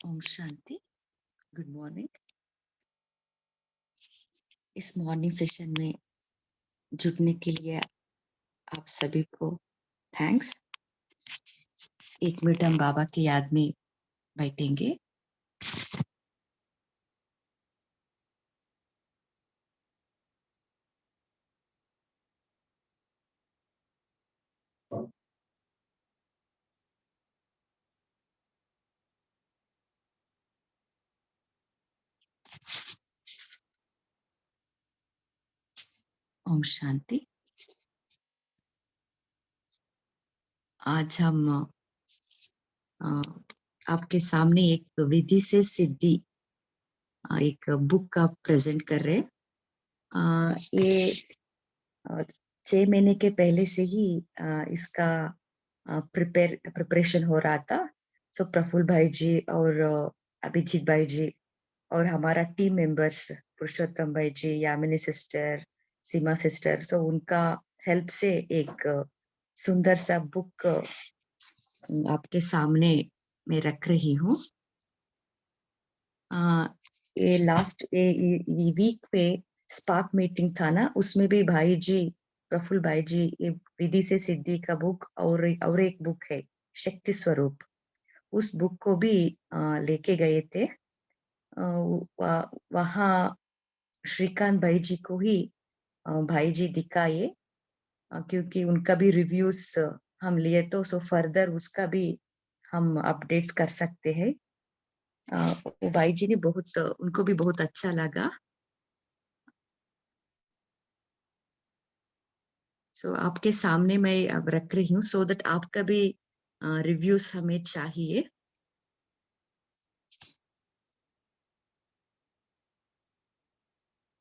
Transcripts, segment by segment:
ओम शांति। Good morning. इस morning session में जुड़ने के लिए आप सभी को थैंक्स। 1 मिनट हम बाबा की याद में बैठेंगे। ओम शांति। आज हम आपके सामने एक विधि से सिद्धि एक बुक का प्रेजेंट कर रहे हैं। ये 6 महीने के पहले से ही इसका प्रिपरेशन हो रहा था। सो प्रफुल्ल भाई जी और अभिजीत भाई जी और हमारा टीम मेंबर्स पुरुषोत्तम भाई जी, यामिनी सिस्टर, सीमा सिस्टर, सो उनका हेल्प से एक सुंदर सा बुक आपके सामने मैं रख रही हूँ। ये लास्ट ये वीक पे स्पार्क मीटिंग था ना, उसमें भी भाई जी प्रफुल्ल भाई जी ये विधि से सिद्धि का बुक और एक बुक है शक्ति स्वरूप, उस बुक को भी लेके गए थे। वहाँ श्रीकांत भाई जी को ही भाई जी दिखाए, क्योंकि उनका भी रिव्यूज हम लिए तो सो फर्दर उसका भी हम अपडेट्स कर सकते हैं। वो भाई जी ने बहुत उनको भी बहुत अच्छा लगा। सो आपके सामने मैं अब रख रही हूँ सो दैट आपका भी रिव्यूज हमें चाहिए।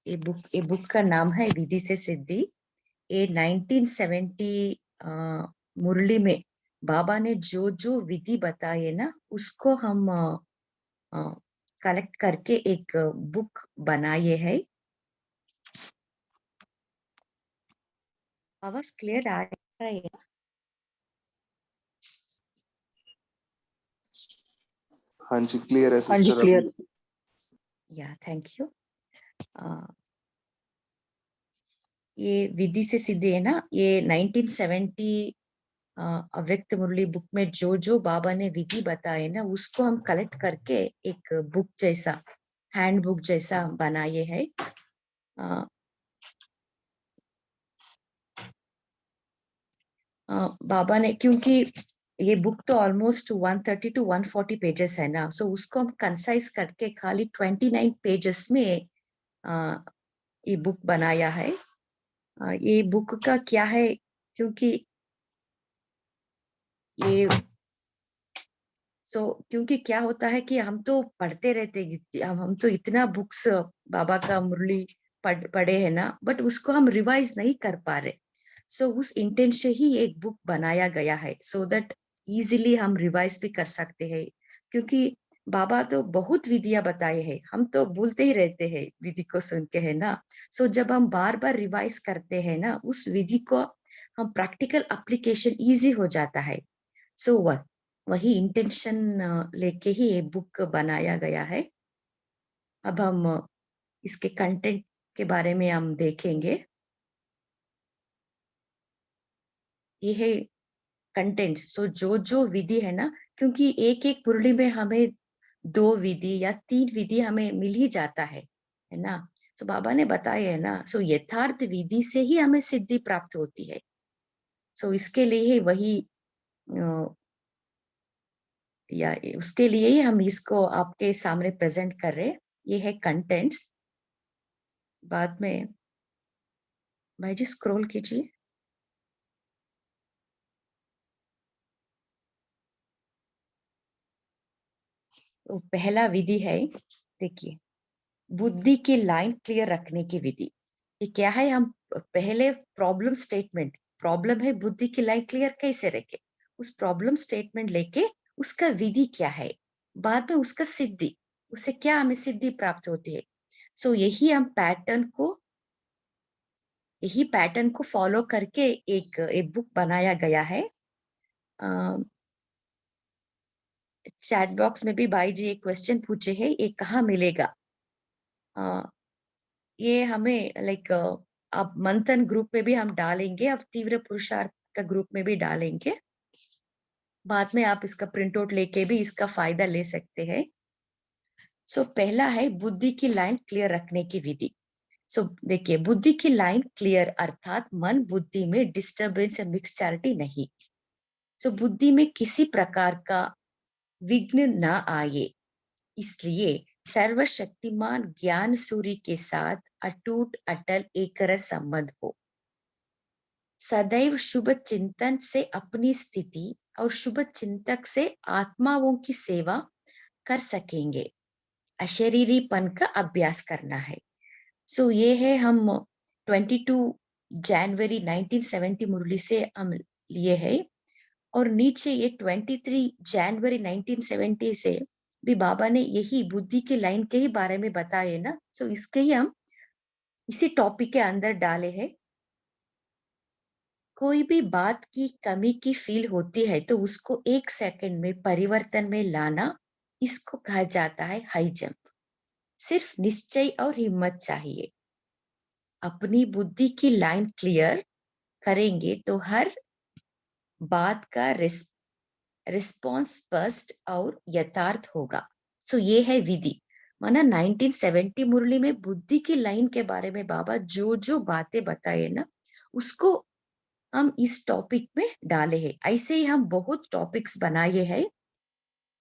ये बुक का नाम है विधि से सिद्धि। ये 1970 मुरली में बाबा ने जो जो विधि बताए ना, उसको हम कलेक्ट करके एक बुक बनाए है। आवाज क्लियर आ रहा है? हाँ जी, क्लियर है हाँ जी, सिस्टर। क्लियर। या थैंक यू। ये विधि से सिद्धि है ना, ये 1970 अव्यक्त मुरली बुक में जो जो बाबा ने विधि बताए ना, उसको हम कलेक्ट करके एक बुक जैसा, हैंड बुक जैसा बनाए है। बाबा ने, क्योंकि ये बुक तो ऑलमोस्ट 130 to 140 पेजेस है ना, सो उसको हम कंसाइज करके खाली 29 पेजेस में ये बुक बनाया है। ये बुक का क्या है, क्योंकि ये क्योंकि क्या होता है कि हम तो पढ़ते रहते, हम तो इतना बुक्स बाबा का मुरली पढ़े हैं ना, बट उसको हम रिवाइज नहीं कर पा रहे। उस इंटेंट से ही एक बुक बनाया गया है सो दैट इजीली हम रिवाइज भी कर सकते हैं, क्योंकि बाबा तो बहुत विधियां बताए हैं, हम तो भूलते ही रहते हैं विधि को सुन के, है ना। जब हम बार बार रिवाइज करते हैं ना उस विधि को, हम प्रैक्टिकल एप्लीकेशन इजी हो जाता है। सो वही इंटेंशन लेके ही ये बुक बनाया गया है। अब हम इसके कंटेंट के बारे में हम देखेंगे। ये है कंटेंट्स। जो जो विधि है ना, क्योंकि एक एक मुरली में हमें 2 विधि या 3 विधि हमें मिल ही जाता है ना। बाबा ने बताया है ना, यथार्थ विधि से ही हमें सिद्धि प्राप्त होती है। इसके लिए ही वही या उसके लिए ही हम इसको आपके सामने प्रेजेंट कर रहे हैं। ये है कंटेंट्स। बाद में भाई जी स्क्रॉल कीजिए। तो पहला विधि है, देखिए, बुद्धि की लाइन क्लियर रखने की विधि। ये क्या है, हम पहले प्रॉब्लम स्टेटमेंट, प्रॉब्लम है बुद्धि की लाइन क्लियर कैसे रखे, उस प्रॉब्लम स्टेटमेंट लेके उसका विधि क्या है, बाद में उसका सिद्धि, उससे क्या हमें सिद्धि प्राप्त होती है। यही पैटर्न को फॉलो करके एक बुक बनाया गया है। चैट बॉक्स में भी भाई जी एक क्वेश्चन पूछे हैं, ये कहाँ मिलेगा? ये हमें लाइक अब मंथन ग्रुप में भी हम डालेंगे, अब तीव्र पुरुषार्थ का ग्रुप में भी डालेंगे। बाद में आप इसका प्रिंट आउट लेके भी इसका फायदा ले सकते हैं। सो पहला है बुद्धि की लाइन क्लियर रखने की विधि। सो देखिए, बुद्धि की लाइन क्लियर अर्थात मन बुद्धि में डिस्टर्बेंस या मिक्सचैरिटी नहीं। सो बुद्धि में किसी प्रकार का विघ्न ना आए, इसलिए सर्वशक्तिमान ज्ञान सूर्य के साथ अटूट अटल एकरस संबंध हो। सदैव शुभ चिंतन से अपनी स्थिति और शुभ चिंतक से आत्माओं की सेवा कर सकेंगे। अशरीरीपन का अभ्यास करना है। सो ये है हम 22 जनवरी 1970 मुरली से हम लिए है, और नीचे ये 23 जनवरी 1970 से भी बाबा ने यही बुद्धि की लाइन के ही बारे में बताए ना। सो इसके ही हम इसी टॉपिक के अंदर डाले हैं। कोई भी बात की कमी की फील होती है तो उसको 1 सेकंड में परिवर्तन में लाना, इसको कहा जाता है हाई जंप। सिर्फ निश्चय और हिम्मत चाहिए। अपनी बुद्धि की लाइन क्लियर करेंगे तो हर बात का रिस्पॉन्स स्पष्ट और यथार्थ होगा। सो ये है विधि। माना 1970 मुरली में बुद्धि की लाइन के बारे में बाबा जो जो बातें बताए ना, उसको हम इस टॉपिक में डाले हैं। ऐसे ही हम बहुत टॉपिक्स बनाए हैं।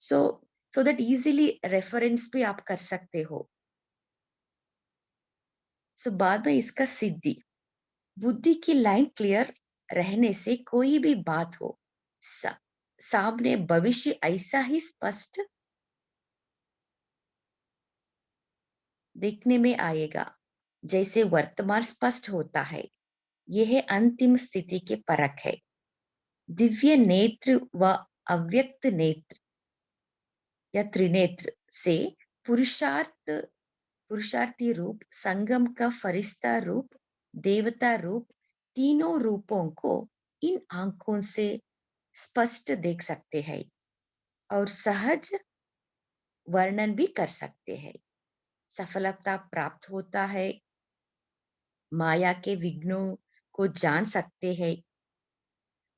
सो सो दैट इजीली रेफरेंस भी आप कर सकते हो। सो बाद में इसका सिद्धि, बुद्धि की लाइन क्लियर रहने से कोई भी बात हो, सामने भविष्य ऐसा ही स्पष्ट देखने में आएगा जैसे वर्तमान स्पष्ट होता है। यह अंतिम स्थिति के परख है। दिव्य नेत्र व अव्यक्त नेत्र या त्रिनेत्र से पुरुषार्थी रूप, संगम का फरिश्ता रूप, देवता रूप, तीनों रूपों को इन आंखों से स्पष्ट देख सकते हैं और सहज वर्णन भी कर सकते हैं। सफलता प्राप्त होता है, माया के विघ्नों को जान सकते हैं।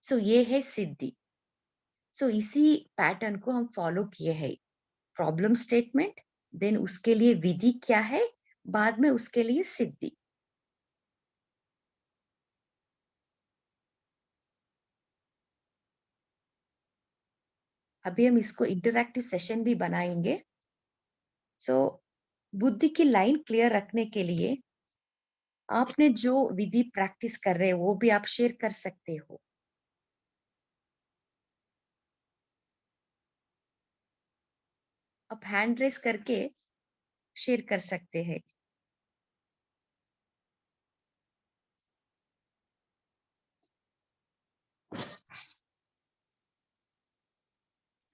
सो ये है सिद्धि। सो इसी पैटर्न को हम फॉलो किए हैं। प्रॉब्लम स्टेटमेंट, देन उसके लिए विधि क्या है, बाद में उसके लिए सिद्धि। अभी हम इसको इंटरैक्टिव सेशन भी बनाएंगे। सो बुद्धि की लाइन क्लियर रखने के लिए आपने जो विधि प्रैक्टिस कर रहे हैं वो भी आप शेयर कर सकते हो। आप हैंड रेस करके शेयर कर सकते हैं।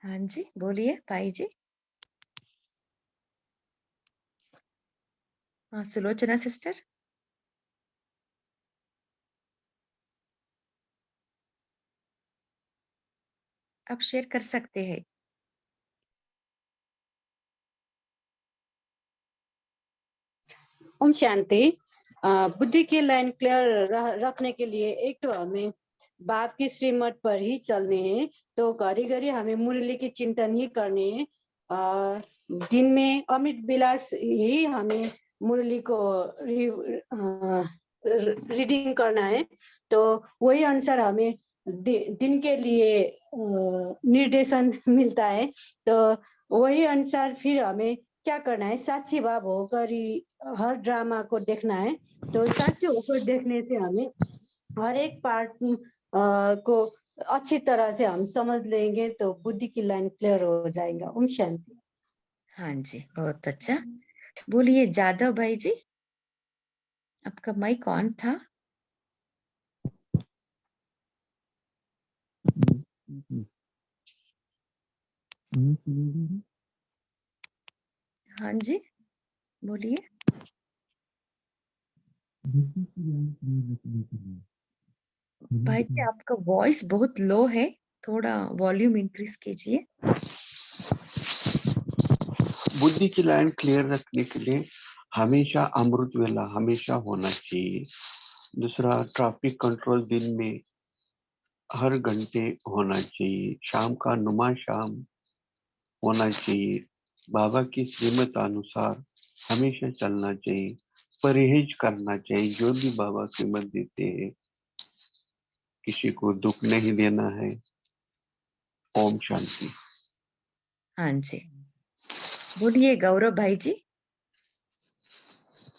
हाँ जी, बोलिए भाई जी। हाँ, सुलोचना सिस्टर। आप शेयर कर सकते हैं। ओम शांति। बुद्धि की लाइन क्लियर रखने के लिए एक तो हमें बाप की श्रीमत पर ही चलने हैं, तो घड़ी घड़ी हमें मुरली की चिंतन ही करने हैं। दिन में अमृत विलास ही हमें मुरली को रीडिंग करना है। तो वही अनुसार हमें दिन के लिए निर्देशन मिलता है। तो वही अनुसार फिर हमें क्या करना है, साक्षी भाव होकर ही हर ड्रामा को देखना है। तो साक्षी होकर देखने से हमें हर एक पार्ट को अच्छी तरह से हम समझ लेंगे, तो बुद्धि की लाइन क्लियर हो जाएगा। ओम शांति। हाँ जी, बहुत अच्छा। बोलिए जादव भाई जी, आपका माइक ऑन था। हाँ जी, बोलिए। भाई जी, आपका वॉइस बहुत लो है, थोड़ा वॉल्यूम इंक्रीज कीजिए। बुद्धि की लाइन क्लियर रखने के लिए हमेशा अमृत वेला हमेशा होना चाहिए। दूसरा, ट्रैफिक कंट्रोल दिन में हर घंटे होना चाहिए। शाम का नुमा शाम होना चाहिए। बाबा की श्रीमत अनुसार हमेशा चलना चाहिए। परहेज करना चाहिए जो भी बाबा श्रीमत देते हैं। किसी को दुख नहीं देना है। ओम शांति। हाँ जी, बोलिए गौरव भाई जी।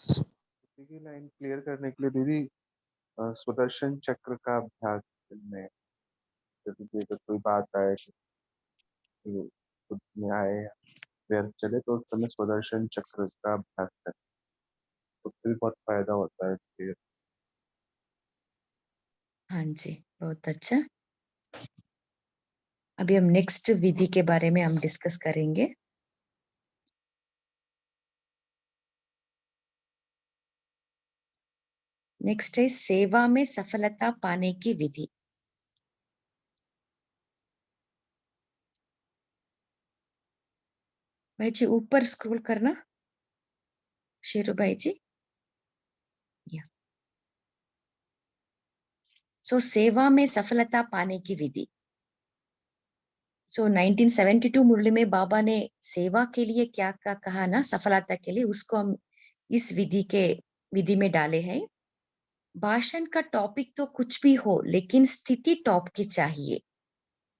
की लाइन क्लियर करने के लिए दीदी सुदर्शन चक्र का अभ्यास में, जब भी अगर कोई बात आए कि खुद में आए या व्यर्थ चले तो उस समय सुदर्शन चक्र का अभ्यास करें, तो फिर बहुत फायदा होता है फिर। हाँ जी, बहुत अच्छा। अभी हम नेक्स्ट विधि के बारे में हम डिस्कस करेंगे। नेक्स्ट है सेवा में सफलता पाने की विधि। भाई जी ऊपर स्क्रॉल करना, शेरू भाई जी। या सो सेवा में सफलता पाने की विधि। सो 1972 मुरली में बाबा ने सेवा के लिए क्या क्या कहा ना, सफलता के लिए, उसको हम इस विधि में डाले हैं। भाषण का टॉपिक तो कुछ भी हो, लेकिन स्थिति टॉप की चाहिए।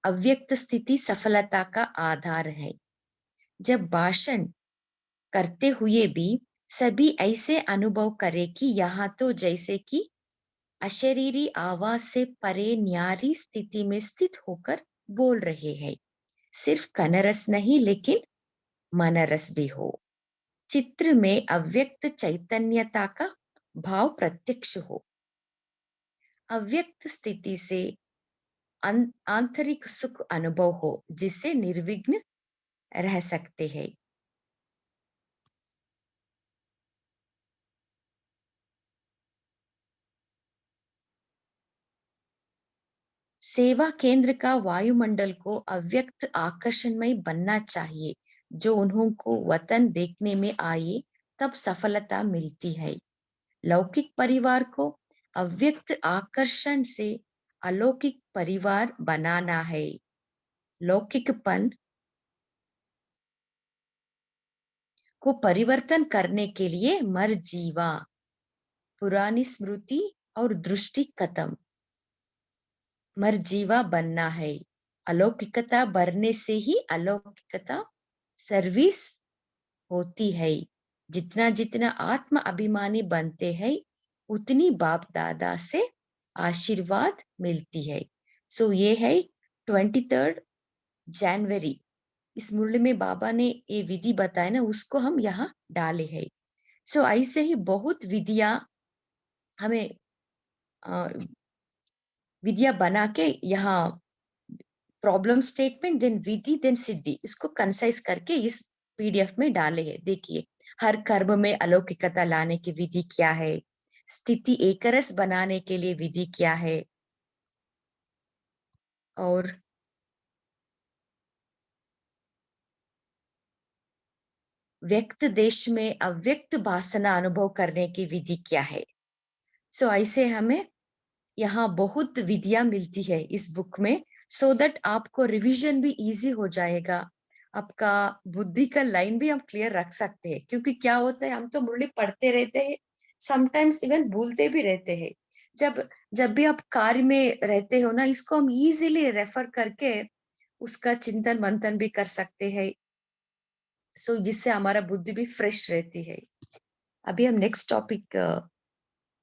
अव्यक्त स्थिति सफलता का आधार है। जब भाषण करते हुए भी सभी ऐसे अनुभव करे कि यहाँ तो जैसे कि अशरीरी आवाज से परे न्यारी स्थिति में स्थित होकर बोल रहे हैं। सिर्फ कनरस नहीं, लेकिन मनरस भी हो। चित्र में अव्यक्त चैतन्यता का भाव प्रत्यक्ष हो। अव्यक्त स्थिति से आंतरिक सुख अनुभव हो, जिससे निर्विघ्न रह सकते हैं। सेवा केंद्र का वायुमंडल को अव्यक्त आकर्षणमय बनना चाहिए। जो उन्हों को वतन देखने में आए तब सफलता मिलती है। लौकिक परिवार को अव्यक्त आकर्षण से अलौकिक परिवार बनाना है। लौकिकपन को परिवर्तन करने के लिए मरजीवा, पुरानी स्मृति और दृष्टि खत्म, मरजीवा बनना है। अलौकिकता बढ़ने से ही अलौकिकता सर्विस होती है। जितना जितना आत्म अभिमानी बनते हैं, उतनी बाप दादा से आशीर्वाद मिलती है। सो ये है 23 जनवरी, इस मुरली में बाबा ने ये विधि बताया ना, उसको हम यहाँ डाले हैं। सो ऐसे ही बहुत विधियां हमें विधियां बना के यहाँ प्रॉब्लम स्टेटमेंट, देन विधि, देन सिद्धि, इसको कंसाइज करके इस पीडीएफ में डाले हैं। देखिए, हर कर्म में अलौकिकता लाने की विधि क्या है, स्थिति एकरस बनाने के लिए विधि क्या है, और व्यक्त देश में अव्यक्त भाषणा अनुभव करने की विधि क्या है। सो ऐसे हमें यहाँ बहुत विधियां मिलती है इस बुक में, सो दैट आपको रिवीजन भी इजी हो जाएगा। आपका बुद्धि का लाइन भी हम क्लियर रख सकते हैं, क्योंकि क्या होता है, हम तो मुरली पढ़ते रहते हैं, समटाइम्स इवन भूलते भी रहते हैं। जब जब भी आप कार्य में रहते हो ना, इसको हम इजीली रेफर करके उसका चिंतन मंथन भी कर सकते हैं। सो जिससे हमारा बुद्धि भी फ्रेश रहती है। अभी हम नेक्स्ट टॉपिक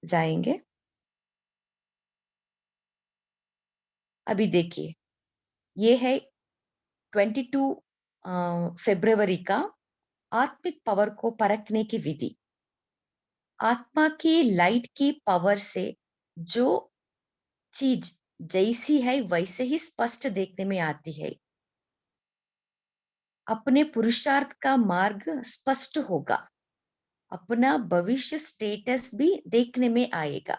जाएंगे। अभी देखिए, ये है 22 फरवरी का आत्मिक पावर को परखने की विधि। आत्मा की लाइट की पावर से जो चीज जैसी है वैसे ही स्पष्ट देखने में आती है। अपने पुरुषार्थ का मार्ग स्पष्ट होगा। अपना भविष्य स्टेटस भी देखने में आएगा।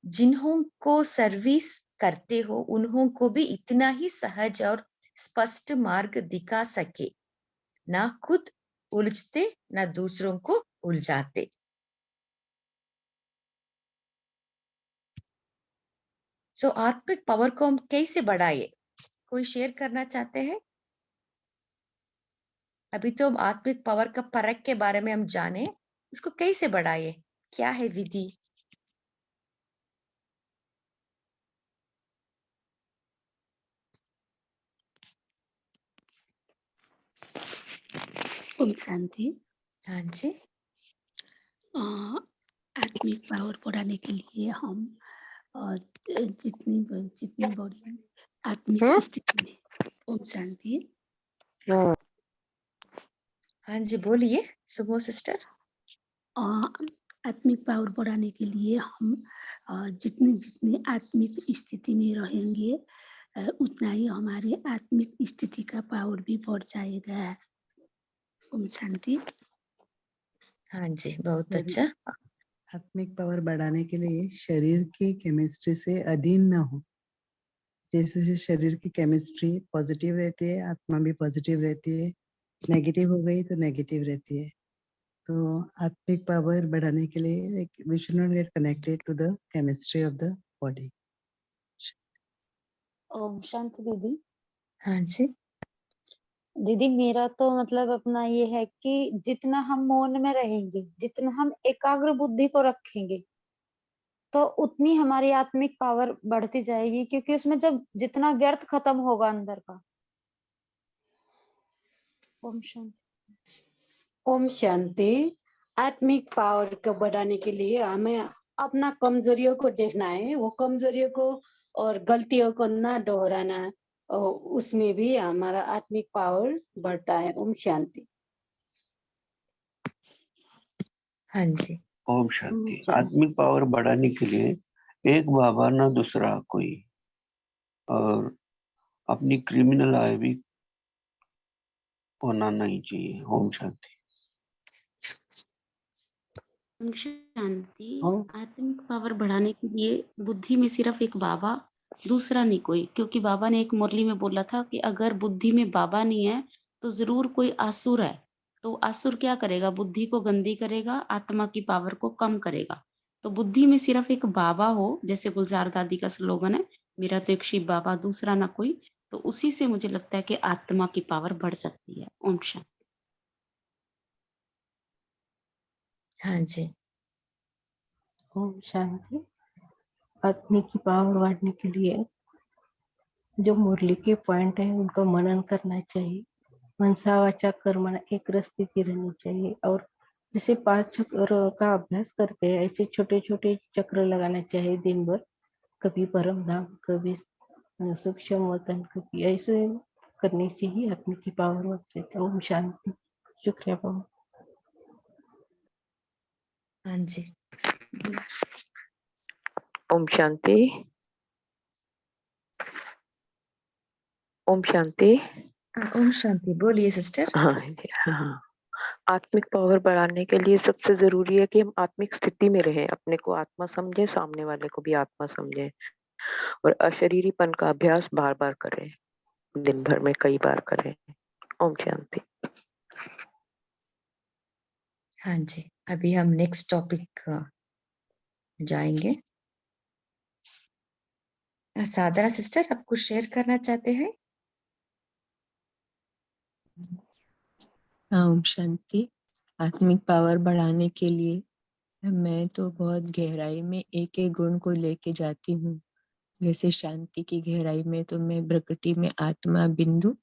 जिन्हों को सर्विस करते हो उन्हों को भी इतना ही सहज और स्पष्ट मार्ग दिखा सके। ना खुद उलझते न दूसरों को उलझाते। सो आत्मिक पावर को हम कैसे बढ़ाए? कोई शेयर करना चाहते हैं? अभी तो हम आत्मिक पावर का परख के बारे में हम जाने, उसको कैसे बढ़ाए, क्या है विधि? ओम शांति। हाँ जी। आत्मिक पावर बढ़ाने के लिए हम जितनी बड़ी आत्मिक स्थिति में। ओम शांति। हाँ जी, बोलिए सुमो सिस्टर। आत्मिक पावर बढ़ाने के लिए हम जितनी आत्मिक स्थिति में रहेंगे उतना ही हमारे आत्मिक स्थिति का पावर भी बढ़ जाएगा। ओम शांति। हाँ जी, बहुत अच्छा। आत्मिक पावर बढ़ाने के लिए शरीर की केमिस्ट्री से अधीन न हो। जैसे शरीर की केमिस्ट्री पॉजिटिव रहती है, आत्मा भी पॉजिटिव रहती है। नेगेटिव हो गई तो नेगेटिव रहती है। तो आत्मिक पावर बढ़ाने के लिए we should not get connected to the chemistry of the body. ओम शांति दीदी। हाँ जी। दीदी मेरा तो मतलब अपना ये है कि जितना हम मौन में रहेंगे, जितना हम एकाग्र बुद्धि को रखेंगे, तो उतनी हमारी आत्मिक पावर बढ़ती जाएगी, क्योंकि उसमें जब जितना व्यर्थ खत्म होगा अंदर का। ओम शांति। ओम शांति। आत्मिक पावर को बढ़ाने के लिए हमें अपना कमजोरियों को देखना है, वो कमजोरियों को और गलतियों को ना दोहराना, और उसमें भी हमारा आत्मिक पावर बढ़ता है। ओम शांति। हाँ जी। ओम शांति। आत्मिक पावर बढ़ाने के लिए एक बाबा ना दूसरा कोई, और अपनी क्रिमिनल आय भी होना नहीं चाहिए। ओम शांति। ओम शांति। आत्मिक पावर बढ़ाने के लिए बुद्धि में सिर्फ एक बाबा, दूसरा नहीं कोई, क्योंकि बाबा ने एक मुरली में बोला था कि अगर बुद्धि में बाबा नहीं है तो जरूर कोई आसुर है। तो आसुर क्या करेगा? बुद्धि को गंदी करेगा, आत्मा की पावर को कम करेगा। तो बुद्धि में सिर्फ एक बाबा हो, जैसे गुलजार दादी का स्लोगन है, मेरा तो एक शिव बाबा, दूसरा ना कोई, तो उसी से मुझे लगता है कि आत्मा की पावर बढ़ सकती है। ओम शांति। हाँ जी। ओम शांति। आत्मिक की पावर बढ़ने के लिए जो मुरली के पॉइंट है उनको मनन करना चाहिए। मनसा वाचा कर्मणा एक स्थिति रहनी चाहिए, और जैसे 5 चक्र का अभ्यास करते हैं ऐसे छोटे छोटे चक्र लगाना चाहिए दिन भर। कभी परम धाम, कभी सूक्ष्म वतन, कभी ऐसे करने से ही आत्मिक की पावर बढ़ती है। ओम शांति। शुक्रिया बाबा। हाँ जी। ओम शांति। ओम शांति। ओम शांति, बोलिए सिस्टर। हाँ जी, हाँ। आत्मिक पावर बढ़ाने के लिए सबसे जरूरी है कि हम आत्मिक स्थिति में रहें, अपने को आत्मा समझें, सामने वाले को भी आत्मा समझें, और अशरीरीपन का अभ्यास बार बार करें, दिन भर में कई बार करें। ओम शांति। हाँ जी, अभी हम नेक्स्ट टॉपिक जाएंगे। साधना सिस्टर, आप कुछ शेयर करना चाहते हैं? ओम शांति। आत्मिक पावर बढ़ाने के लिए मैं तो बहुत गहराई में एक एक गुण को लेके जाती हूँ। जैसे शांति की गहराई में तो मैं प्रकृति में आत्मा बिंदु,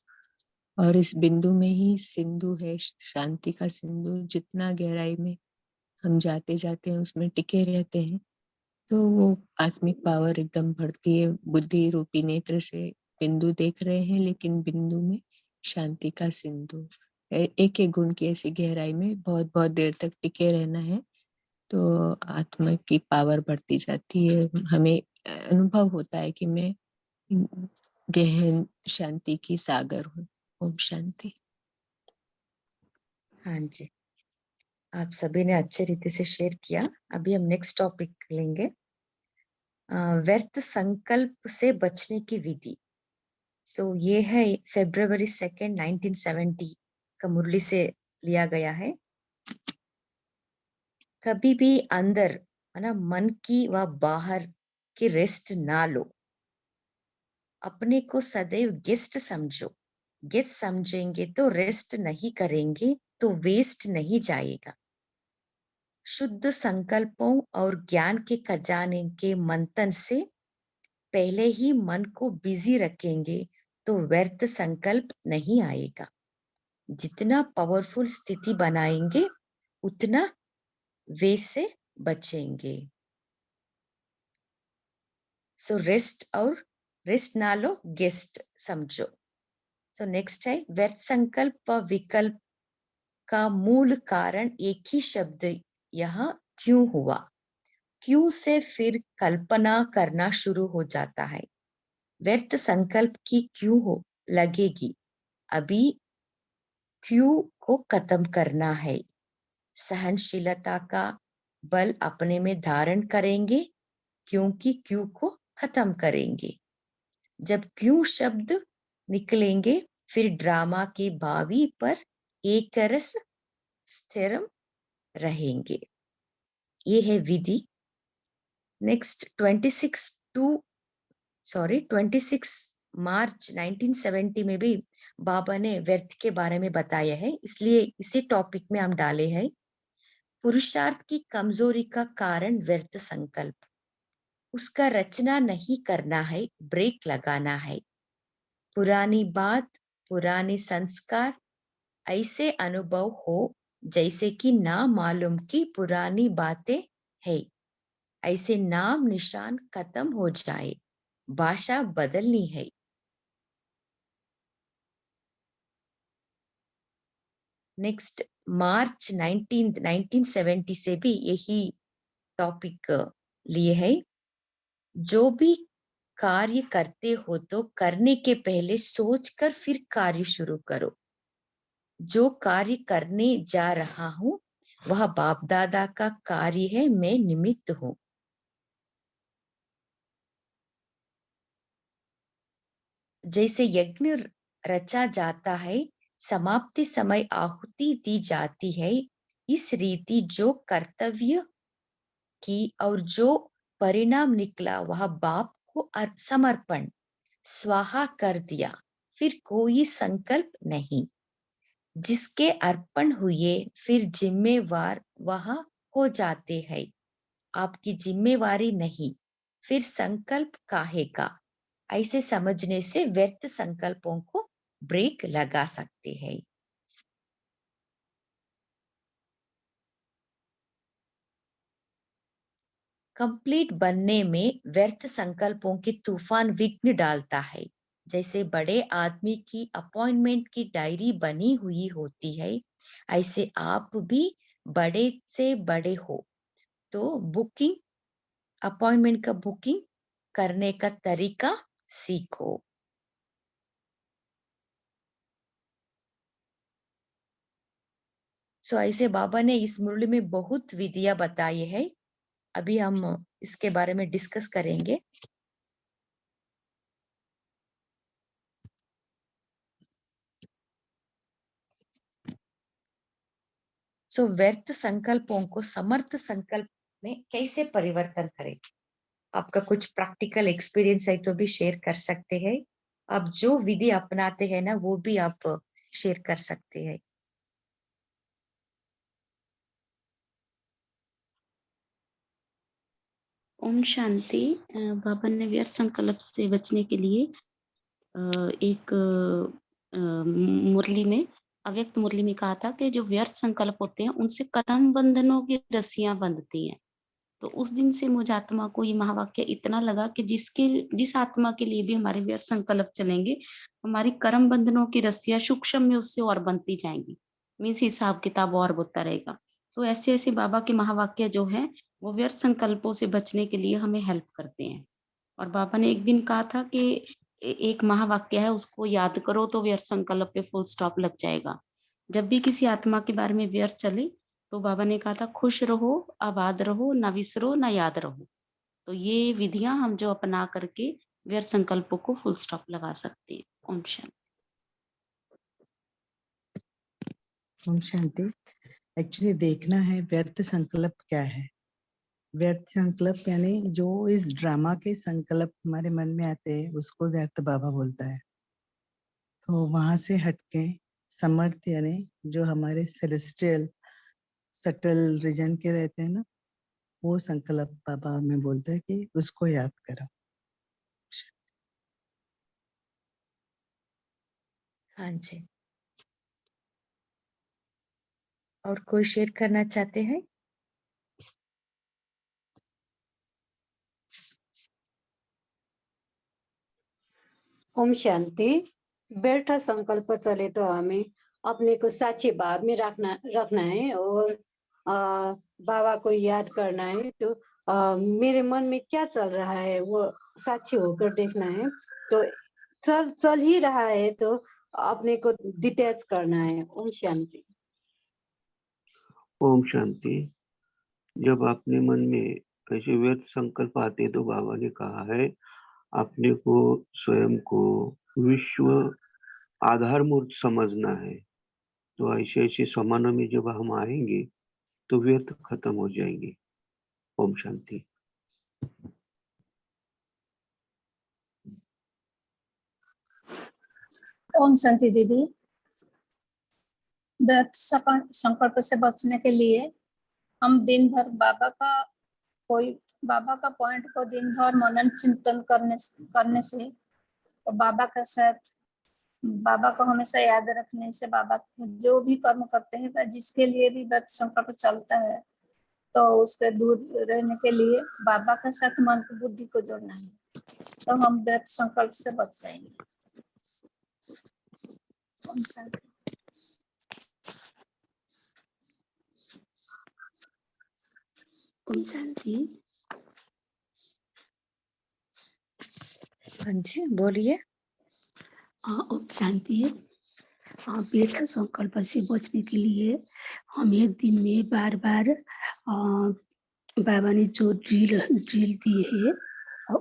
और इस बिंदु में ही सिंधु है, शांति का सिंधु। जितना गहराई में हम जाते जाते हैं उसमें टिके रहते हैं, तो वो आत्मिक पावर एकदम बढ़ती है। बुद्धि रूपी नेत्र से बिंदु देख रहे हैं, लेकिन बिंदु में शांति का सिंधु। एक एक गुण की ऐसी गहराई में बहुत बहुत देर तक टिके रहना है, तो आत्मा की पावर बढ़ती जाती है। हमें अनुभव होता है कि मैं गहन शांति की सागर हूँ। ओम शांति। हाँ जी, आप सभी ने अच्छे रीति से शेयर किया। अभी हम नेक्स्ट टॉपिक लेंगे, व्यर्थ संकल्प से बचने की विधि। सो ये है February 2nd 1970 का मुरली से लिया गया है। कभी भी अंदर है ना मन की व बाहर की रेस्ट ना लो। अपने को सदैव गेस्ट समझो। गेस्ट समझेंगे तो रेस्ट नहीं करेंगे तो वेस्ट नहीं जाएगा। शुद्ध संकल्पों और ज्ञान के खजाने के मंथन से पहले ही मन को बिजी रखेंगे तो व्यर्थ संकल्प नहीं आएगा। जितना पावरफुल स्थिति बनाएंगे उतना वे से बचेंगे। सो रेस्ट ना लो, गेस्ट समझो। सो नेक्स्ट है व्यर्थ संकल्प व विकल्प का मूल कारण एक ही शब्द यह क्यों हुआ। क्यों से फिर कल्पना करना शुरू हो जाता है। व्यर्थ संकल्प की क्यों हो लगेगी। अभी क्यों को खत्म करना है। सहनशीलता का बल अपने में धारण करेंगे क्योंकि क्यों को खत्म करेंगे। जब क्यों शब्द निकलेंगे फिर ड्रामा की भावी पर एक रस स्थिर रहेंगे। ये है विधि। नेक्स्ट 26 मार्च 1970 में भी बाबा ने व्यर्थ के बारे में बताया है, इसलिए इसी टॉपिक में हम डाले हैं। पुरुषार्थ की कमजोरी का कारण व्यर्थ संकल्प। उसका रचना नहीं करना है, ब्रेक लगाना है। पुरानी बात, पुराने संस्कार ऐसे अनुभव हो जैसे कि ना मालूम की पुरानी बातें है। ऐसे नाम निशान खत्म हो जाए। भाषा बदलनी है। नेक्स्ट मार्च 1970 से भी यही टॉपिक लिए है। जो भी कार्य करते हो तो करने के पहले सोचकर फिर कार्य शुरू करो। जो कार्य करने जा रहा हूं वह बाप दादा का कार्य है, मैं निमित्त हूं। जैसे यज्ञ रचा जाता है, समाप्ति समय आहुति दी जाती है, इस रीति जो कर्तव्य की और जो परिणाम निकला वह बाप को समर्पण स्वाहा कर दिया। फिर कोई संकल्प नहीं। जिसके अर्पण हुए फिर जिम्मेवार वह हो जाते हैं। आपकी जिम्मेवारी नहीं, फिर संकल्प काहे का। ऐसे समझने से व्यर्थ संकल्पों को ब्रेक लगा सकते हैं। कंप्लीट बनने में व्यर्थ संकल्पों की तूफान विघ्न डालता है। जैसे बड़े आदमी की अपॉइंटमेंट की डायरी बनी हुई होती है, ऐसे आप भी बड़े से बड़े हो तो बुकिंग अपॉइंटमेंट का बुकिंग करने का तरीका सीखो। सो ऐसे बाबा ने इस मुरली में बहुत विधियां बताई है। अभी हम इसके बारे में डिस्कस करेंगे। सो व्यर्थ संकल्पों को समर्थ संकल्प में कैसे परिवर्तन करें। आपका कुछ प्रैक्टिकल एक्सपीरियंस है तो भी शेयर कर सकते हैं। आप जो विधि अपनाते हैं ना वो भी आप शेयर कर सकते हैं। ओम शांति। बाबा ने व्यर्थ संकल्प से बचने के लिए एक मुरली में, अव्यक्त मुरली में कहा था कि जो व्यर्थ संकल्प होते हैं उनसे कर्म बंधनों की रस्सियां बंधती हैं। तो उस दिन से मुझ आत्मा को ये महावाक्य इतना लगा कि जिस आत्मा के लिए भी हमारे व्यर्थ संकल्प चलेंगे, हमारी कर्म बंधनों की रस्सियां सूक्ष्म में उससे और बनती जाएंगी, मीन्स हिसाब किताब और होता रहेगा। तो ऐसे ऐसे बाबा के महावाक्य जो है वो व्यर्थ संकल्पों से बचने के लिए हमें हेल्प करते हैं। और बाबा ने एक दिन कहा था कि एक महावाक्य है उसको याद करो तो व्यर्थ संकल्प पे फुल स्टॉप लग जाएगा। जब भी किसी आत्मा के बारे में व्यर्थ चले तो बाबा ने कहा था खुश रहो, आबाद रहो, ना विसरो, ना याद रहो। तो ये विधियां हम जो अपना करके व्यर्थ संकल्पों को फुल स्टॉप लगा सकते हैं। ओम शांति। ओम शांति। एक्चुअली देखना है व्यर्थ संकल्प क्या है। व्यर्थ संकल्प यानी जो इस ड्रामा के संकल्प हमारे मन में आते हैं उसको व्यर्थ बाबा बोलता है। तो वहां से हटके समर्थ यानी जो हमारे सेलेस्टियल सटल रीजन के रहते हैं ना, वो संकल्प बाबा में बोलते हैं कि उसको याद करो। हाँ जी। और कोई शेयर करना चाहते हैं? ओम शांति। बैठा संकल्प चले तो हमें अपने को साक्षी भाव में रखना है और बाबा को याद करना है। तो मेरे मन में क्या चल रहा है वो साक्षी होकर देखना है। तो चल ही रहा है तो अपने को डिटैच करना है। ओम शांति। ओम शांति। जब अपने मन में ऐसे व्यर्थ संकल्प आते तो बाबा ने कहा है अपने को स्वयं को विश्व आधार मूर्त समझना है। तो ऐसे ऐसे समानों में जब हम आएंगे तो व्यर्थ खत्म हो जाएंगे। ओम शांति। ओम शांति दीदी। व्यर्थ संकल्प से बचने के लिए हम दिन भर बाबा का पॉइंट को दिन भर मनन चिंतन करने से तो बाबा के साथ बाबा को हमेशा याद रखने से बाबा जो भी कर्म करते हैं वह जिसके लिए भी व्यर्थ संकल्प चलता है तो उसके दूर रहने के लिए बाबा के साथ मन को बुद्धि को जोड़ना है तो हम व्यर्थ संकल्प से बच जाएंगे। ओम शांति। ओम शांति। हाँ जी, बोलिए। ओम शांति। व्यर्थ संकल्प से बचने के लिए हमें दिन में बार बार बाबा ने जो ड्रिल दी है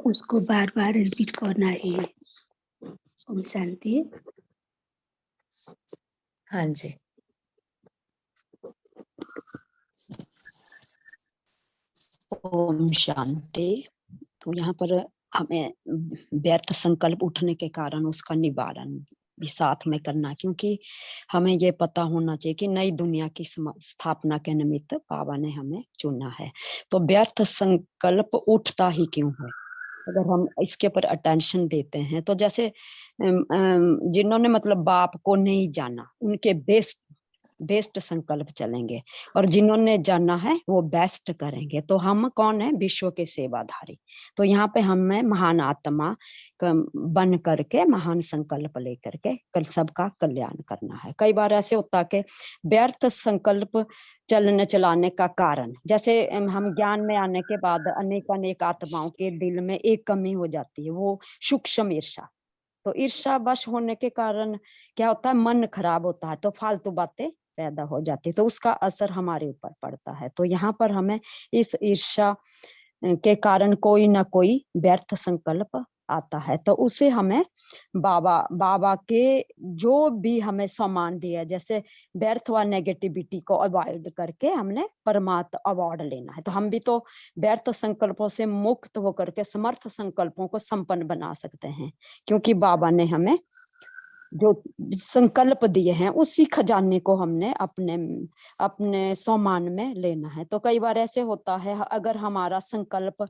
उसको बार बार रिपीट करना है। ओम शांति। हाँ जी। ओम शांति। तो यहाँ पर हमें व्यर्थ संकल्प उठने के कारण उसका निवारण भी साथ में करना, क्योंकि हमें ये पता होना चाहिए कि नई दुनिया की स्थापना के निमित्त बाबा ने हमें चुना है। तो व्यर्थ संकल्प उठता ही क्यों है, अगर हम इसके ऊपर अटेंशन देते हैं तो जैसे जिन्होंने मतलब बाप को नहीं जाना उनके बेस्ट संकल्प चलेंगे और जिन्होंने जाना है वो बेस्ट करेंगे। तो हम कौन है? विश्व के सेवाधारी। तो यहाँ पे हमें महान आत्मा बन करके महान संकल्प लेकर के कल सबका कल्याण करना है। कई बार ऐसे होता है कि व्यर्थ संकल्प चलने चलाने का कारण, जैसे हम ज्ञान में आने के बाद अनेक आत्माओं के दिल में एक कमी हो जाती है, वो सूक्ष्म ईर्षा। तो ईर्षा वश होने के कारण क्या होता है? मन खराब होता है, तो फालतू बातें पैदा हो जाती है, तो उसका असर हमारे ऊपर पड़ता है। तो यहाँ पर हमें इस ईर्षा के कारण कोई ना कोई व्यर्थ संकल्प आता है, तो उसे हमें बाबा के जो भी हमें सम्मान दिया, जैसे व्यर्थ व नेगेटिविटी को अवॉइड करके हमने परमात्म अवार्ड लेना है। तो हम भी तो व्यर्थ संकल्पों से मुक्त होकर के समर्थ संकल्पों को संपन्न बना सकते हैं, क्योंकि बाबा ने हमें जो संकल्प दिए हैं उसी खजाने को हमने अपने सम्मान में लेना है। तो कई बार ऐसे होता है अगर हमारा संकल्प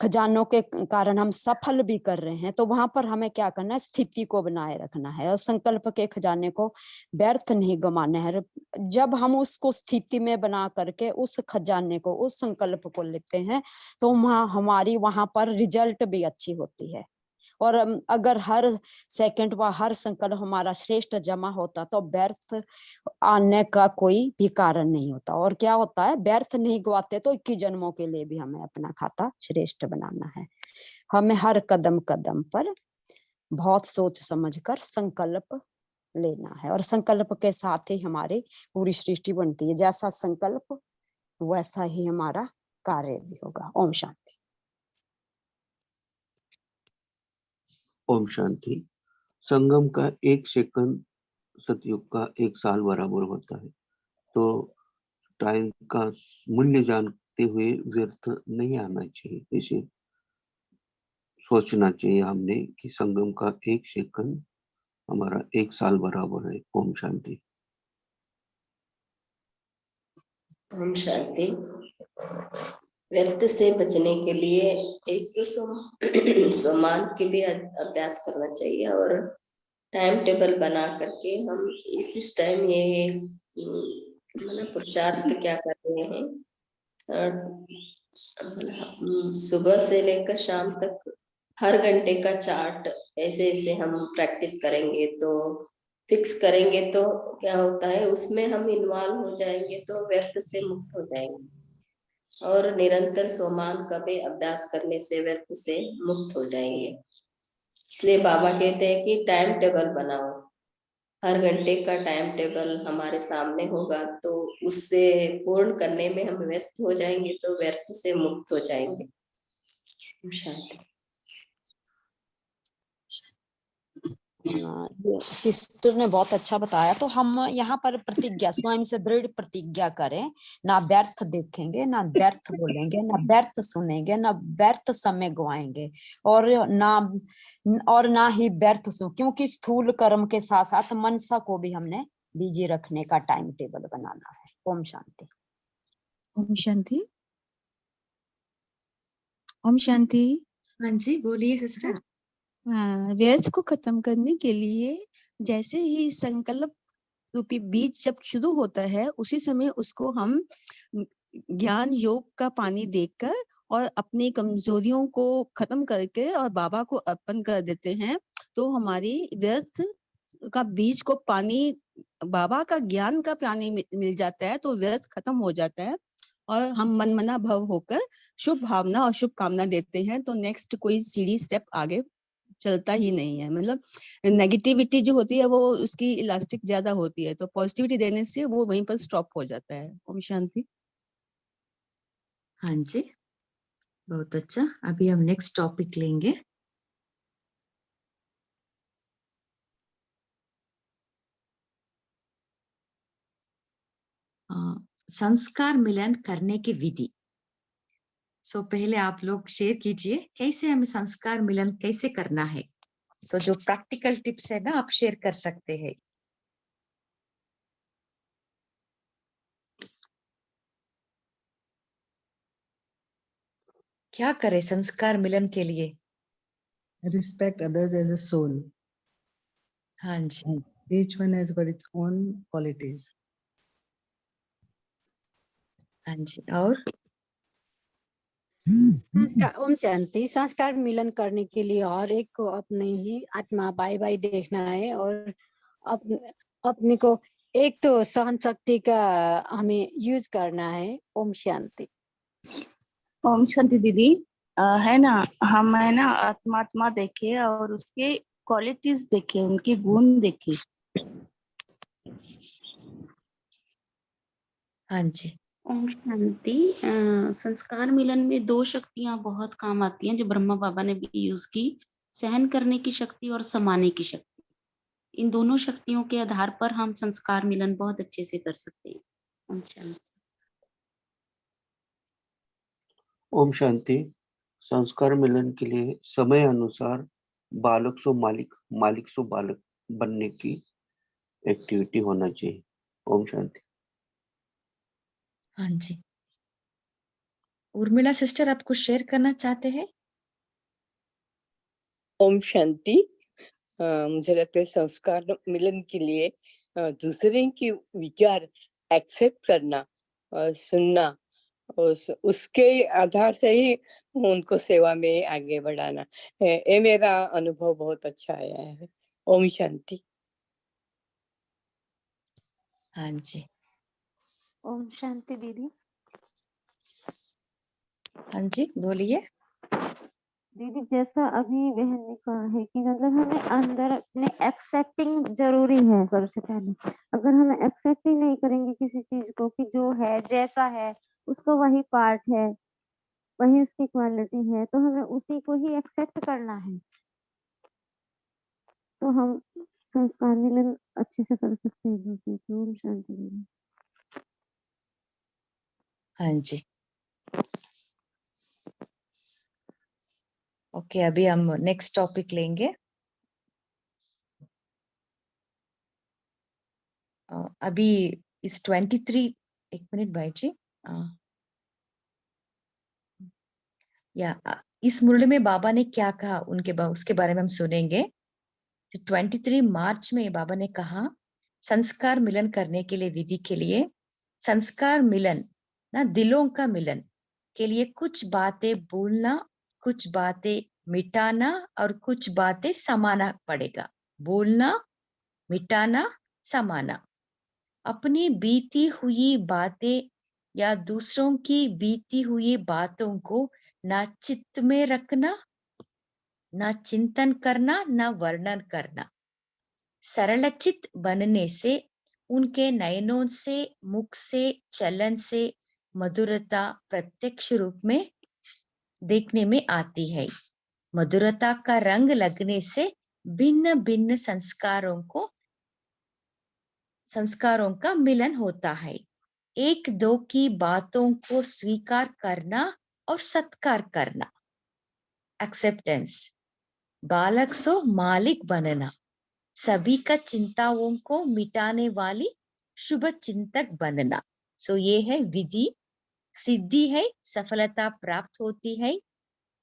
खजानों के कारण हम सफल भी कर रहे हैं तो वहां पर हमें क्या करना है? स्थिति को बनाए रखना है और संकल्प के खजाने को व्यर्थ नहीं गंवाना है। जब हम उसको स्थिति में बना करके उस खजाने को, उस संकल्प को लेते हैं तो हमारी वहां पर रिजल्ट भी अच्छी होती है। और अगर हर सेकंड व हर संकल्प हमारा श्रेष्ठ जमा होता तो व्यर्थ आने का कोई भी कारण नहीं होता। और क्या होता है? व्यर्थ नहीं गवाते तो 21 जन्मों के लिए भी हमें अपना खाता श्रेष्ठ बनाना है। हमें हर कदम कदम पर बहुत सोच समझकर संकल्प लेना है और संकल्प के साथ ही हमारी पूरी सृष्टि बनती है। जैसा संकल्प वैसा ही हमारा कार्य भी होगा। ओम शांति। ओम शांति। संगम का 1 सेकंड सतयुग का 1 साल बराबर होता है। तो टाइम का मूल्य जानते हुए व्यर्थ नहीं आना चाहिए। इसे सोचना चाहिए हमने कि संगम का एक सेकंड हमारा 1 साल बराबर है। ओम शांति। ओम शांति। व्यर्थ से बचने के लिए एक तो सम्मान के लिए अभ्यास करना चाहिए और टाइम टेबल बना करके हम इस टाइम ये मतलब पुरुषार्थ क्या कर रहे हैं, सुबह से लेकर शाम तक हर घंटे का चार्ट ऐसे ऐसे हम प्रैक्टिस करेंगे तो फिक्स करेंगे तो क्या होता है उसमें हम इन्वॉल्व हो जाएंगे तो व्यर्थ से मुक्त हो जाएंगे। और निरंतर स्वमान का भी अभ्यास करने से व्यर्थ से मुक्त हो जाएंगे। इसलिए बाबा कहते हैं कि टाइम टेबल बनाओ, हर घंटे का टाइम टेबल हमारे सामने होगा तो उससे पूर्ण करने में हम व्यस्त हो जाएंगे तो व्यर्थ से मुक्त हो जाएंगे। शांति। सिस्टर ने बहुत अच्छा बताया। तो हम यहाँ पर प्रतिज्ञा स्वयं से दृढ़ प्रतिज्ञा करें, ना व्यर्थ देखेंगे, ना व्यर्थ बोलेंगे, ना व्यर्थ सुनेंगे, ना व्यर्थ समय गवाएंगे और ना ही व्यर्थ क्योंकि स्थूल कर्म के साथ साथ मनसा को भी हमने बिजी रखने का टाइम टेबल बनाना है। ओम शांति। ओम शांति। ओम शांति। हाँ जी बोलिए सिस्टर। व्यर्थ को खत्म करने के लिए जैसे ही संकल्प रूपी बीज जब शुरू होता है उसी समय उसको हम ज्ञान योग का पानी देकर और अपनी कमजोरियों को खत्म करके और बाबा को अर्पण कर देते हैं तो हमारी व्यर्थ का बीज को पानी, बाबा का ज्ञान का पानी मिल जाता है तो व्यर्थ खत्म हो जाता है और हम मनमना भव होकर शुभ भावना और शुभ कामना देते हैं तो नेक्स्ट कोई सीढ़ी स्टेप आगे चलता ही नहीं है। मतलब नेगेटिविटी जो होती है वो उसकी इलास्टिक ज्यादा होती है तो पॉजिटिविटी देने से वो वहीं पर स्टॉप हो जाता है। ओम शांति। हाँ जी बहुत अच्छा। अभी हम नेक्स्ट टॉपिक लेंगे। संस्कार मिलन करने की विधि। सो पहले आप लोग शेयर कीजिए कैसे हमें संस्कार मिलन कैसे करना है। सो जो प्रैक्टिकल टिप्स है ना आप शेयर कर सकते हैं। क्या करें संस्कार मिलन के लिए? Respect others as a soul. हाँ जी। Each one has got its own qualities. हाँ जी। और संस्कार। ओम शांति। संस्कार मिलन करने के लिए और एक को अपने ही आत्मा बाई बाई देखना है और अपने को एक तो सहन शक्ति का हमें यूज करना है। ओम शांति। ओम शांति दीदी। है ना, हम है ना आत्मा देखे और उसके क्वालिटीज देखे, उनके गुण देखे। हाँ जी। ओम शांति। संस्कार मिलन में 2 शक्तियां बहुत काम आती हैं जो ब्रह्मा बाबा ने भी यूज की, सहन करने की शक्ति और समाने की शक्ति। इन दोनों शक्तियों के आधार पर हम संस्कार मिलन बहुत अच्छे से कर सकते हैं। ओम शांति। ओम शांति। संस्कार मिलन के लिए समय अनुसार बालक से मालिक, मालिक से बालक बनने की एक्टिविटी होना चाहिए। ओम शांति। हाँ जी। उर्मिला सिस्टर आप कुछ शेयर करना चाहते हैं? ओम शांति। मुझे लगता है संस्कार मिलन के लिए दूसरे की विचार एक्सेप्ट करना और सुनना और उसके आधार से ही उनको सेवा में आगे बढ़ाना, ये मेरा अनुभव बहुत अच्छा आया है। ओम शांति। हाँ जी। ओम शांति दीदी। हाँ जी बोलिए। दीदी जैसा अभी बहन ने कहा है कि मतलब हमें अंदर अपने एक्सेप्टिंग जरूरी है। सबसे पहले अगर हम एक्सेप्ट ही नहीं करेंगे किसी चीज को कि जो है जैसा है उसका वही पार्ट है, वही उसकी क्वालिटी है, तो हमें उसी को ही एक्सेप्ट करना है तो हम संस्कार मिलन अच्छे से कर सकते हैं। ओम शांति दीदी। हाँ जी, ओके, अभी हम नेक्स्ट टॉपिक लेंगे। अभी इस 23, एक मिनट भाई जी, इस मुरली में बाबा ने क्या कहा उसके बारे में हम सुनेंगे। 23 मार्च में बाबा ने कहा, संस्कार मिलन करने के लिए, विधि के लिए, संस्कार मिलन ना दिलों का मिलन के लिए कुछ बातें बोलना, कुछ बातें मिटाना और कुछ बातें समाना पड़ेगा। बोलना, मिटाना, समाना। अपनी बीती हुई बातें या दूसरों की बीती हुई बातों को ना चित्त में रखना, ना चिंतन करना, ना वर्णन करना। सरलचित बनने से उनके नयनों से, मुख से, चलन से मधुरता प्रत्यक्ष रूप में देखने में आती है। मधुरता का रंग लगने से भिन्न भिन्न संस्कारों का मिलन होता है। एक दो की बातों को स्वीकार करना और सत्कार करना, एक्सेप्टेंस। बालक सो मालिक बनना, सभी का चिंताओं को मिटाने वाली शुभ चिंतक बनना। सो ये है विधि। सिद्धि है, सफलता प्राप्त होती है,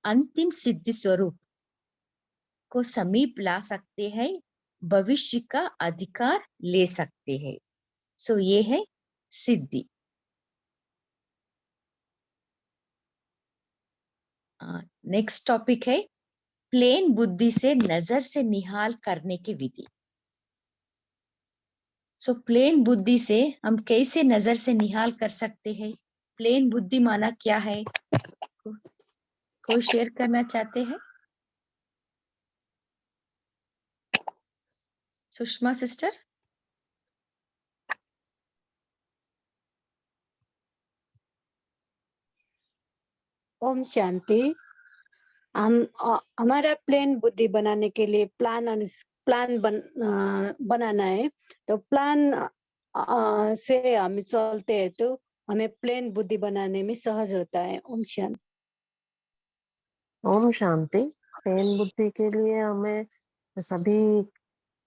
अंतिम सिद्धि स्वरूप को समीप ला सकते हैं, भविष्य का अधिकार ले सकते हैं। सो ये है सिद्धि। नेक्स्ट टॉपिक है प्लेन बुद्धि से नजर से निहाल करने की विधि। सो प्लेन बुद्धि से हम कैसे नजर से निहाल कर सकते हैं? प्लेन बुद्धि माना क्या है? कोई शेयर करना चाहते हैं? सुषमा सिस्टर। ओम शांति। हमारा प्लान बुद्धि बनाने के लिए प्लान बनाना है। तो प्लान से हम चलते हैं तो हमें प्लेन बुद्धि बनाने में सहज होता है। ओम शांति। ओम शांति। प्लेन बुद्धि के लिए हमें सभी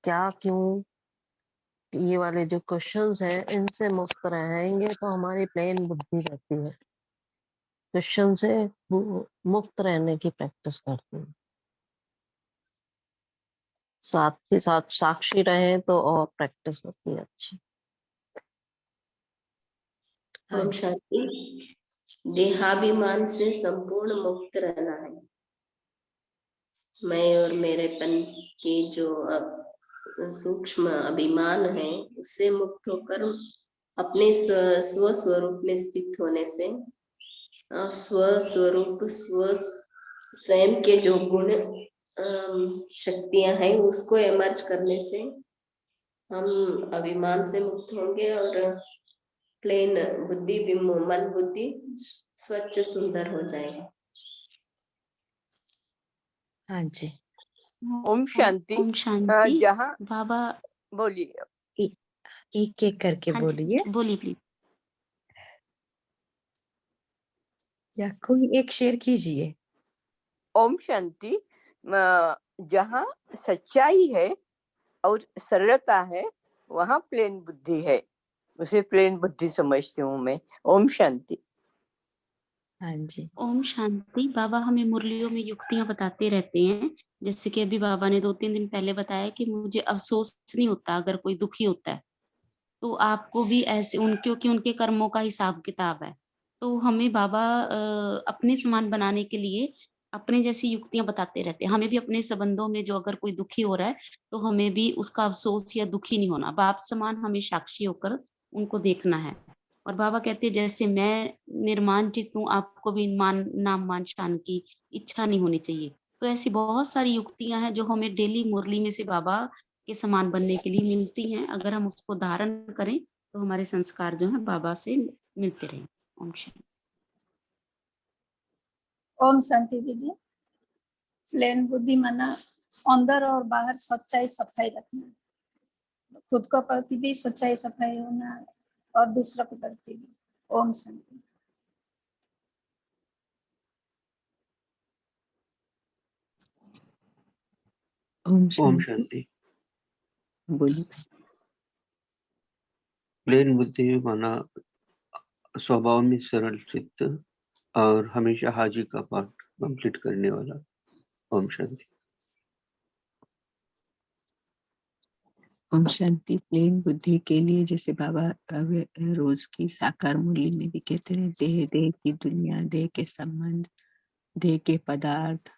क्या क्यों ये वाले जो क्वेश्चंस हैं इनसे मुक्त रहेंगे तो हमारी प्लेन बुद्धि रहती है। क्वेश्चन से मुक्त रहने की प्रैक्टिस करती है। साथ ही साथ साक्षी रहे तो और प्रैक्टिस होती है अच्छी। ओम शांति। देहाभिमान से संपूर्ण मुक्त रहना है। मैं और मेरेपन के जो सूक्ष्म अभिमान है उससे मुक्त होकर अपने स्व स्वरूप में स्थित होने से स्व स्वरूप स्वयं के जो गुण शक्तियां हैं उसको एमर्ज करने से हम अभिमान से मुक्त होंगे और प्लेन बुद्धि मन बुद्धि स्वच्छ सुंदर हो जाएगा। हाँ जी। ओम शांति। ओम शांति। जहाँ बाबा बोलिए। एक एक करके हाँ बोलिए। बोलिए प्लीज। या कोई एक शेयर कीजिए। ओम शांति। जहाँ सच्चाई है और सरलता है वहाँ प्लेन बुद्धि है, उसे प्लेन बुद्धि समझती हूँ मैं। ओम शांति। हाँ जी। ओम शांति। बाबा हमें मुरलियों में युक्तियां बताते रहते हैं। जैसे कि अभी बाबा ने 2-3 दिन पहले बताया कि मुझे अफसोस नहीं होता अगर कोई दुखी होता है, तो आपको भी ऐसे क्योंकि उनके कर्मों का हिसाब किताब है। तो हमें बाबा अपने समान बनाने के लिए अपने जैसी युक्तियां बताते रहते हैं। हमें भी अपने संबंधों में जो अगर कोई दुखी हो रहा है तो हमें भी उसका अफसोस या दुखी नहीं होना, बाप समान हमें साक्षी होकर उनको देखना है। और बाबा कहते हैं जैसे मैं निर्माण चित्त हूँ, आपको भी नाम मान शान की इच्छा नहीं होनी चाहिए। तो ऐसी बहुत सारी युक्तियां हैं जो हमें डेली मुरली में से बाबा के समान बनने के लिए मिलती हैं। अगर हम उसको धारण करें तो हमारे संस्कार जो है बाबा से मिलते रहें। ओम शांति। ओम शांति दीदी। प्लेन बुद्धि माना अंदर और बाहर सच्चाई सफाई रखना, खुद को प्रति भी सच्चाई सफाई होना और दूसरों के प्रति भी। ओम शांति। ओम ओम शांति। शांति। बोलिए। प्लेन बुद्धि माना स्वभाव में सरल चित्त और हमेशा हाजी का पाठ कंप्लीट करने वाला। ओम शांति। ओम शांति। प्लेन बुद्धि के लिए जैसे बाबा रोज की साकार मुरली में भी कहते रहते हैं, देह की दुनिया, देह के संबंध, देह के पदार्थ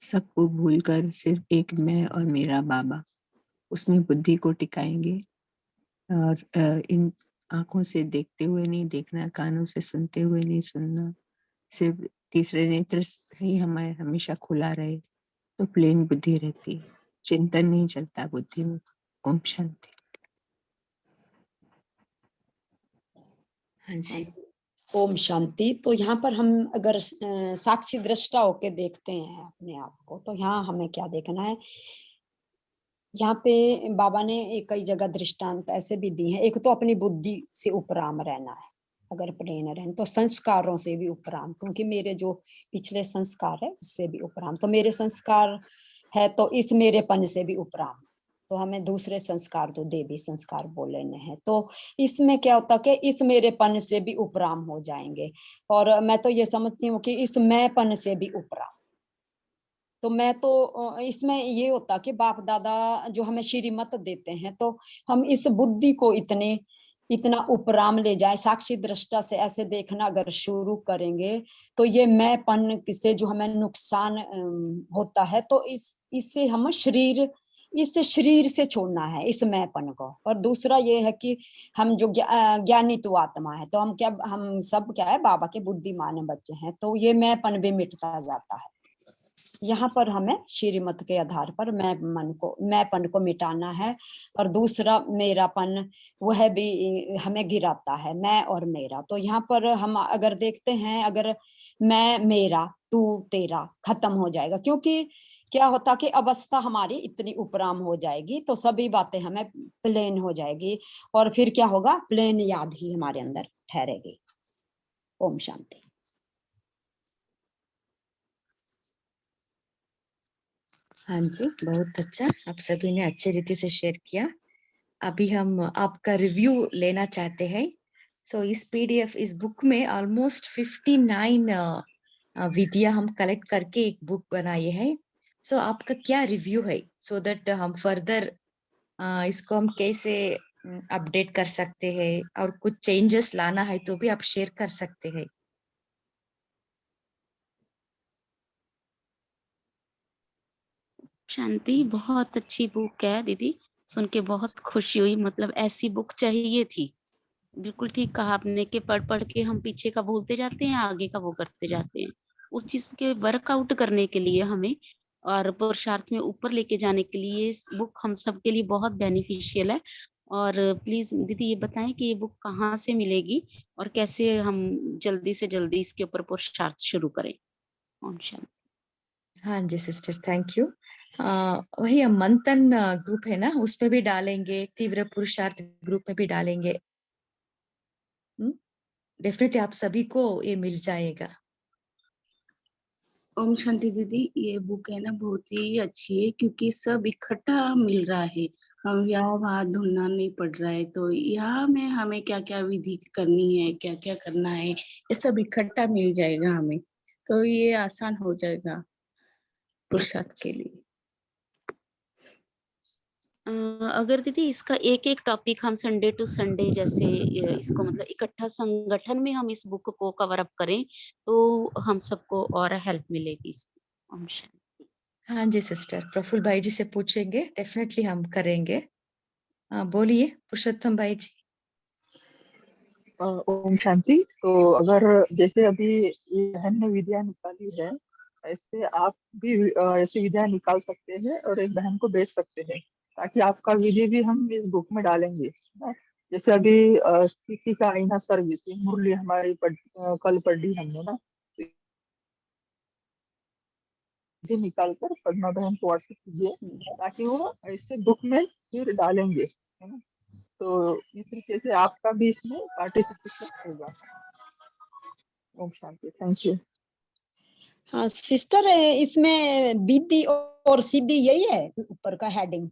सबको भूलकर सिर्फ एक मैं और मेरा बाबा, उसमें बुद्धि को टिकाएंगे और इन आंखों से देखते हुए नहीं देखना, कानों से सुनते हुए नहीं सुनना, सिर्फ तीसरे नेत्र ही हमारे हमेशा खुला रहे तो प्लेन बुद्धि रहती है, चिंतन नहीं चलता बुद्धि में। ओम शांति। हाँ जी। ओम शांति। तो यहाँ पर हम अगर साक्षी दृष्टा होके देखते हैं अपने आप को, तो यहाँ हमें क्या देखना है, यहाँ पे बाबा ने कई जगह दृष्टांत ऐसे भी दी हैं। एक तो अपनी बुद्धि से उपराम रहना है, अगर प्लेन रहना तो संस्कारों से भी उपराम, क्योंकि मेरे जो पिछले संस्कार है उससे भी उपराम, तो मेरे संस्कार है तो इस मेरेपन से भी उपराम, तो हमें दूसरे संस्कार तो देवी संस्कार बोले हैं, तो इसमें क्या होता कि इस मेरेपन से भी उपराम हो जाएंगे। और मैं तो ये समझती हूँ कि इस मैंपन से भी उपराम, तो मैं तो इसमें ये होता कि बाप दादा जो हमें श्रीमत देते हैं, तो हम इस बुद्धि को इतना उपराम ले जाए, साक्षी दृष्टा से ऐसे देखना अगर शुरू करेंगे, तो ये मैंपन से जो हमें नुकसान होता है, तो इससे हम इस शरीर से छोड़ना है इस मैंपन को। और दूसरा ये है कि हम जो ज्ञानी तो आत्मा है, तो हम सब क्या है, बाबा के बुद्धिमान बच्चे हैं, तो ये मैंपन भी मिटता जाता है। यहाँ पर हमें श्रीमत के आधार पर मैंपन को मिटाना है, और दूसरा मेरापन वह भी हमें गिराता है, मैं और मेरा। तो यहाँ पर हम अगर देखते हैं, अगर मैं मेरा तू तेरा खत्म हो जाएगा, क्योंकि क्या होता कि अवस्था हमारी इतनी उपराम हो जाएगी, तो सभी बातें हमें प्लेन हो जाएगी, और फिर क्या होगा, प्लेन याद ही हमारे अंदर ठहरेगी। ओम शांति। हाँ जी, बहुत अच्छा, आप सभी ने अच्छे रीति से शेयर किया। अभी हम आपका रिव्यू लेना चाहते हैं। सो इस पीडीएफ, इस बुक में ऑलमोस्ट 59 विधियां हम कलेक्ट करके एक बुक बनाए हैं। सो आपका क्या रिव्यू है, सो दैट हम फर्दर इसको हम कैसे अपडेट कर सकते हैं, और कुछ चेंजेस लाना है तो भी आप शेयर कर सकते हैं। शांति, बहुत अच्छी बुक है दीदी, सुन के बहुत खुशी हुई, मतलब ऐसी बुक चाहिए थी। बिल्कुल ठीक कहा आपने कि पढ़ पढ़ के हम पीछे का भूलते जाते हैं, आगे का वो करते जाते हैं। उस चीज के वर्कआउट करने के लिए हमें और पुरुषार्थ में ऊपर लेके जाने के लिए इस बुक हम सब के लिए बहुत बेनिफिशियल है। और प्लीज दीदी ये बताएं कि ये बुक कहाँ से मिलेगी और कैसे हम जल्दी से जल्दी इसके ऊपर पुरुषार्थ शुरू करें। ओम शांति। हाँ जी सिस्टर, थैंक यू। वही हम मंथन ग्रुप है ना, उसमें भी डालेंगे, तीव्र पुरुषार्थ ग्रुप में भी डालेंगे। डेफिनेटली आप सभी को ये मिल जाएगा। ओम शांति दीदी, ये बुक है ना बहुत ही अच्छी है, क्योंकि सब इकट्ठा मिल रहा है, हम यहाँ वहाँ ढूंढना नहीं पड़ रहा है। तो यहाँ में हमें क्या क्या विधि करनी है, क्या क्या करना है, ये सब इकट्ठा मिल जाएगा हमें, तो ये आसान हो जाएगा पुरुषार्थ के लिए। अगर दीदी इसका एक एक टॉपिक हम संडे टू संडे जैसे इसको मतलब इकट्ठा संगठन में हम इस बुक को कवर अप करें तो हम सबको और हेल्प मिलेगी इसकी। ओम शांति। हाँ जी सिस्टर, प्रफुल्ल भाई जी से पूछेंगे, डेफिनेटली हम करेंगे। बोलिए पुरुषोत्तम भाई जी। ओम शांति। तो अगर जैसे अभी ये बहन ने विद्या निकाली है, ऐसे आप भी ऐसी विद्या निकाल सकते हैं और एक बहन को बेच सकते हैं, ताकि आपका विधि भी हम इस बुक में डालेंगे ना। जैसे अभी स्थिति का आईना सर्विस मुरली हमारी कल पढ़ी हमने ना, तो निकाल कर पद्मा बहन को व्हाट्सएप कीजिए, ताकि वो ऐसे बुक में फिर डालेंगे, है ना। तो इस तरीके से आपका भी इसमें पार्टिसिपेशन होगा। ओम शांति। Thank you. हाँ सिस्टर, इसमें विधि और सिद्धि यही है ऊपर का हेडिंग,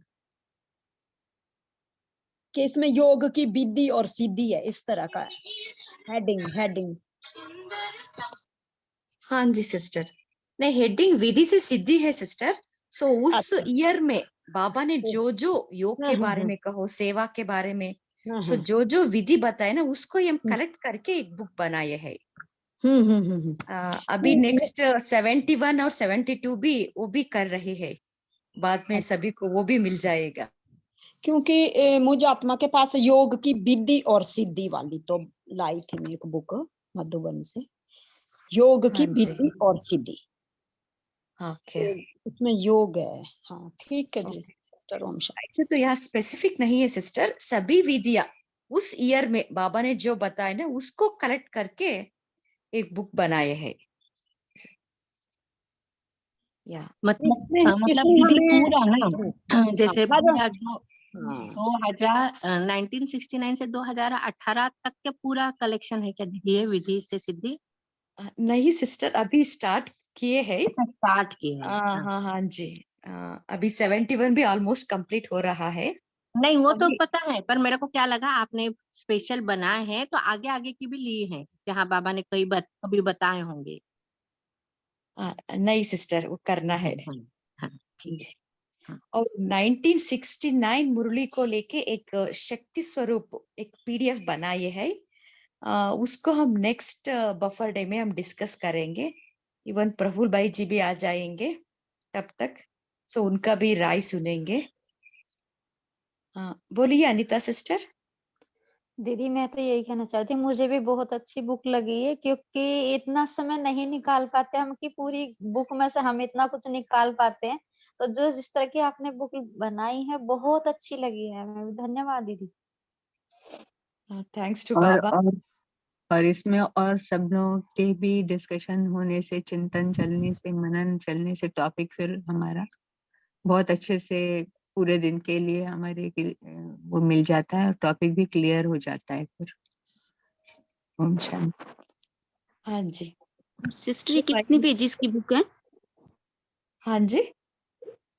कि इसमें योग की विधि और सिद्धि है, इस तरह का हेडिंग। हाँ जी सिस्टर, नहीं हेडिंग विधि से सिद्धि है सिस्टर। सो उस ईयर में बाबा ने जो जो योग के बारे में कहो, सेवा के बारे में, सो जो जो विधि बताए ना उसको ही हम कलेक्ट करके एक बुक बनाए है। अभी नेक्स्ट 71 और 72 भी वो भी कर रहे हैं, बाद में सभी को वो भी मिल जाएगा। क्योंकि मुझे आत्मा के पास योग की विधि और सिद्धि वाली तो लाई थी मैं एक बुक मधुबन से, योग की विधि और सिद्धि। ओके, उसमें योग है। हाँ ठीक है जी सिस्टर। ओम शांति। ऐसे तो यहाँ स्पेसिफिक नहीं है सिस्टर, सभी विधियां उस ईयर में बाबा ने जो बताया ना उसको कलेक्ट करके एक बुक बनाए हैं। या मतलब विधि पूरा ना, जैसे पूरा जो 1969 से 2018 तक के पूरा कलेक्शन है क्या दीदी ये विधि से सिद्धि? नहीं सिस्टर, अभी स्टार्ट किए हैं। स्टार्ट किए हैं। हाँ जी, अभी 71 भी ऑलमोस्ट कंप्लीट हो रहा है। नहीं वो तो पता है, पर मेरे को क्या लगा आपने स्पेशल बनाए हैं तो आगे आगे की भी लिए हैं जहाँ बाबा ने कभी बताए होंगे। नहीं सिस्टर, वो करना है। ठीक है। और 1969 मुरली को लेके एक शक्ति स्वरूप एक पीडीएफ बनाए है, उसको हम नेक्स्ट बफर डे में हम डिस्कस करेंगे। इवन प्रफुल्ल भाई जी भी आ जाएंगे तब तक, सो उनका भी राय सुनेंगे। बोलिए अनीता सिस्टर। दीदी मैं तो यही कहना चाहती हूँ, मुझे भी बहुत अच्छी बुक लगी है, क्योंकि इतना समय नहीं निकाल पाते हम कि पूरी बुक में से हम इतना कुछ निकाल पाते हैं। तो जो जिस तरह की आपने बुक बनाई है बहुत अच्छी लगी है। धन्यवाद दीदी। थैंक्स टू बाबा। और इसमें और सब लोगों के भी डिस्कशन होने से, चिंतन चलने से, मनन चलने से टॉपिक फिर हमारा बहुत अच्छे से पूरे दिन के लिए हमारे वो मिल जाता है और टॉपिक भी क्लियर हो जाता है फिर। ओम शांति। हाँ जी सिस्टर ये कितने पेजेस की बुक है? हाँ जी,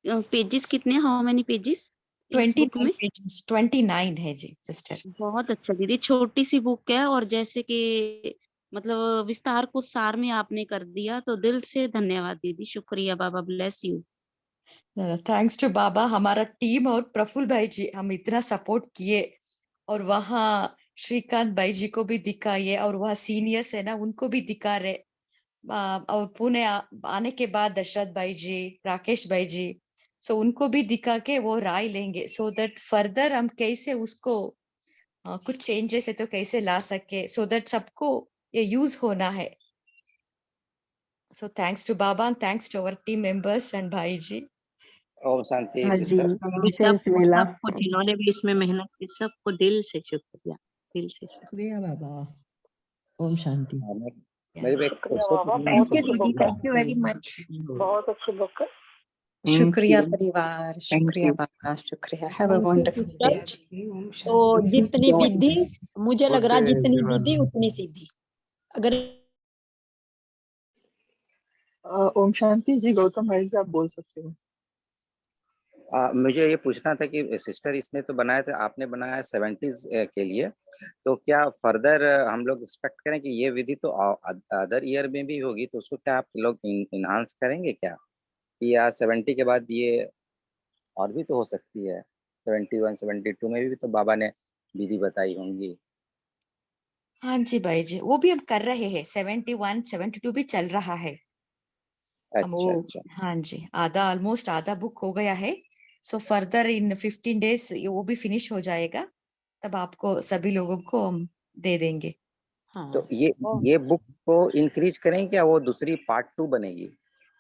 पेजेस कितने, हाउ मेनी पेजेस? 29 पेजेस, 29 है जी सिस्टर। बहुत अच्छा दीदी, छोटी सी बुक है और जैसे कि मतलब विस्तार को सार में आपने कर दिया, तो दिल से धन्यवाद दीदी, शुक्रिया। बाबा ब्लेस यू। थैंक्स टू बाबा, हमारा टीम और प्रफुल्ल भाई जी हम इतना सपोर्ट किए, और वहाँ श्रीकांत भाई जी को भी दिखाइए, और वहाँ सीनियर्स है ना उनको भी दिखा रहे। और पुणे आने के बाद दशरथ भाई जी, राकेश भाई जी, सो उनको भी दिखा के वो राय लेंगे, सो दैट फर्दर हम कैसे उसको कुछ चेंजेस है तो कैसे ला सके, सो दैट सबको ये यूज होना है। सो थैंक्स टू बाबा, thanks to our team members and भाई जी। ओम शांति सिस्टर। सबको जिन्होंने भी इसमें मेहनत की सबको दिल से शुक्रिया, दिल से शुक्रिया बाबा। ओम शांति। मेरे भी एक थैंक यू दीदी, थैंक यू वेरी मच। बहुत अच्छी बुक। शुक्रिया परिवार, शुक्रिया बाबा, शुक्रिया। Have a thank you wonderful sister. Day. तो जितनी विधि, मुझे लग रहा जितनी विधि उतनी सीधी। अगर ओम शांति जी, गौतम भाई जी आप बोल सकते हो। मुझे ये पूछना था कि सिस्टर इसने तो बनाया था, आपने बनाया 70s के लिए, तो क्या फर्दर हम लोग एक्सपेक्ट करें कि ये विधि तो अदर ईयर में भी होगी, तो उसको क्या आप लोग इनहांस करेंगे क्या, कि या 70 के बाद ये और भी तो हो सकती है? 71 72 में भी तो बाबा ने विधि बताई होंगी। हाँ जी भाई जी, वो भी हम कर रहे हैं, 71 72 भी चल रहा है। हम वो अच्छा। हाँ जी, ऑलमोस्ट आधा बुक हो गया है। सो फर्दर इन 15 डेज वो भी फिनिश हो जाएगा, तब आपको सभी लोगों को हम दे देंगे। तो ये बुक को इंक्रीज करें क्या, वो दूसरी पार्ट 2 बनेगी?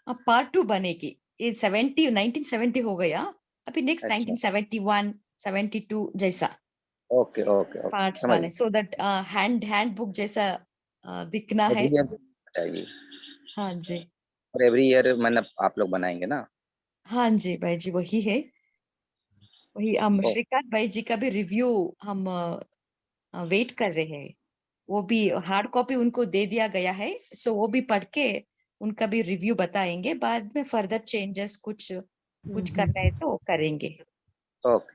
अब पार्ट 2 बनेगी। ये 1970 हो गया, अभी नेक्स्ट 1971 72 जैसा ओके पार्ट्स समझ बने, सो दैट हैंड बुक जैसा दिखना है। बताइए। हाँ जी, और एवरी ईयर मतलब आप लोग बनाएंगे ना? हाँ जी भाई जी, वही है, वही हम श्रीकांत भाई जी का भी रिव्यू हम वेट कर रहे हैं। वो भी हार्ड कॉपी उनको दे दिया गया है, सो वो भी पढ़ के उनका भी रिव्यू बताएंगे, बाद में फर्दर चेंजेस कुछ कुछ करना है तो करेंगे। Okay,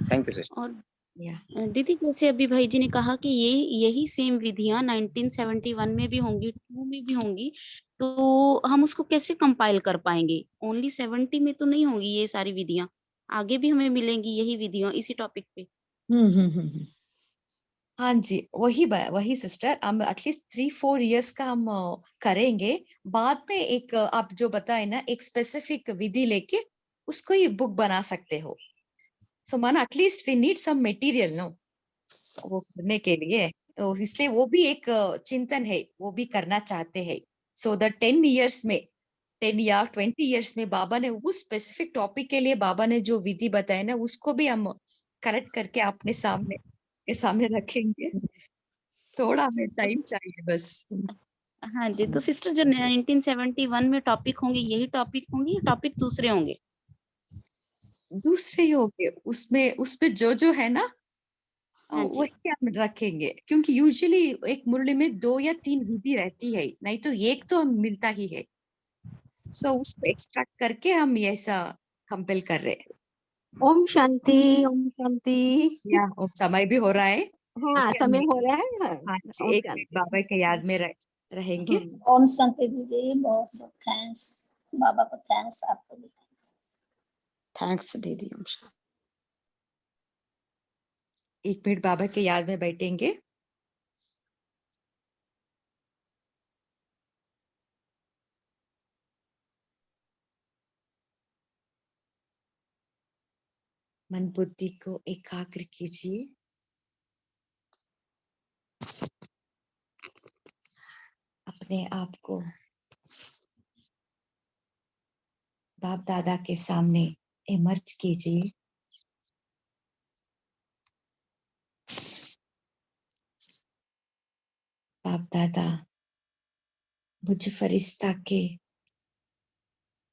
thank you sister. और या दीदी जैसे अभी भाई जी ने कहा कि यही सेम विधियां 1971 में भी होंगी, 2 में भी होंगी, तो हम उसको कैसे कंपाइल कर पाएंगे? ओनली 70 में तो नहीं होंगी ये सारी विधियां, आगे भी हमें मिलेंगी यही विधियां इसी टॉपिक पे। हाँ जी, वही सिस्टर, हम एटलीस्ट 3-4 इयर्स का हम करेंगे। बाद में एक आप जो बताए ना, एक स्पेसिफिक विधि लेके उसको ही बुक बना सकते हो। सो माना at least we need some material no, वो करने के लिए, तो इसलिए वो भी एक चिंतन है, वो भी करना चाहते हैं। सो द 10 इयर्स में 10 या 20 इयर्स में बाबा ने उस स्पेसिफिक टॉपिक के लिए बाबा ने जो विधि बताया ना, उसको भी हम करेक्ट करके अपने सामने रखेंगे। थोड़ा हमें टाइम चाहिए बस। हाँ जी, तो सिस्टर जो 1971 में टॉपिक होंगे यही टॉपिक होंगे या टॉपिक दूसरे होंगे? दूसरे ही होंगे, उसमें जो है ना, हाँ जी। वही हम रखेंगे, क्योंकि यूजुअली एक मुरली में 2 या 3 विधि रहती है, नहीं तो एक तो हम मिलता ही है। सो उसको एक्सट्रैक्ट करके हम ऐसा कंपेल कर रहे हैं। ओम शांति, ओम शांति। या समय भी हो रहा है। हाँ, ओके, समय हो रहा है। हाँ जी, ओम एक शांति। बाबा के याद में रहेंगे। ओम शांति दीदी, बहुत बहुत थैंक्स, बाबा को थैंक्स, आपको भी थैंक्स। थैंक्स दीदी। ओम शांति। 1 मिनट बाबा के याद में बैठेंगे। मन बुद्धि को एकाग्र कीजिए। अपने आप को बाप दादा के सामने इमर्ज कीजिए। बाप दादा, मुझ फरिश्ता के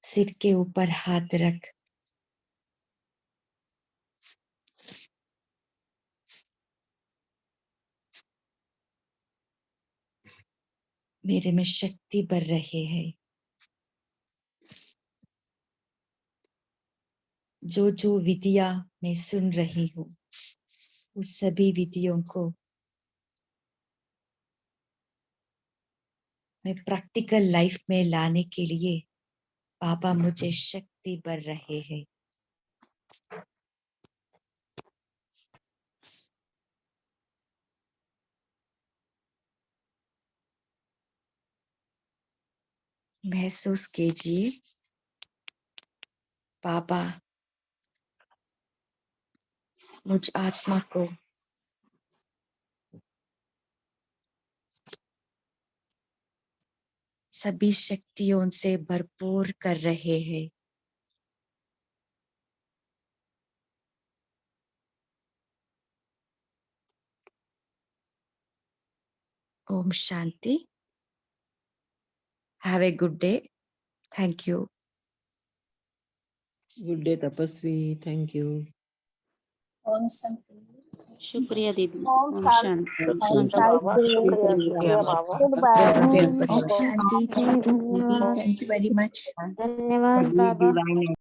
सिर के ऊपर हाथ रख मेरे में शक्ति बढ़ रहे हैं। जो विधियां मैं सुन रही हूँ, उस सभी विधियों को मैं प्रैक्टिकल लाइफ में लाने के लिए बाबा मुझे शक्ति बढ़ रहे हैं। महसूस कीजिए बाबा मुझ आत्मा को सभी शक्तियों से भरपूर कर रहे हैं। ओम शांति। Have a good day. Thank you. Good day तपस्वी, थैंक यू। ओम शांति। शुक्रिया दीदी। ओम ओम शांति। शांति। Have a nice day. शुक्रिया बाबा। Good bye. ओम शांति, थैंक यू दीदी, थैंक यू वेरी मच। धन्यवाद बाबा।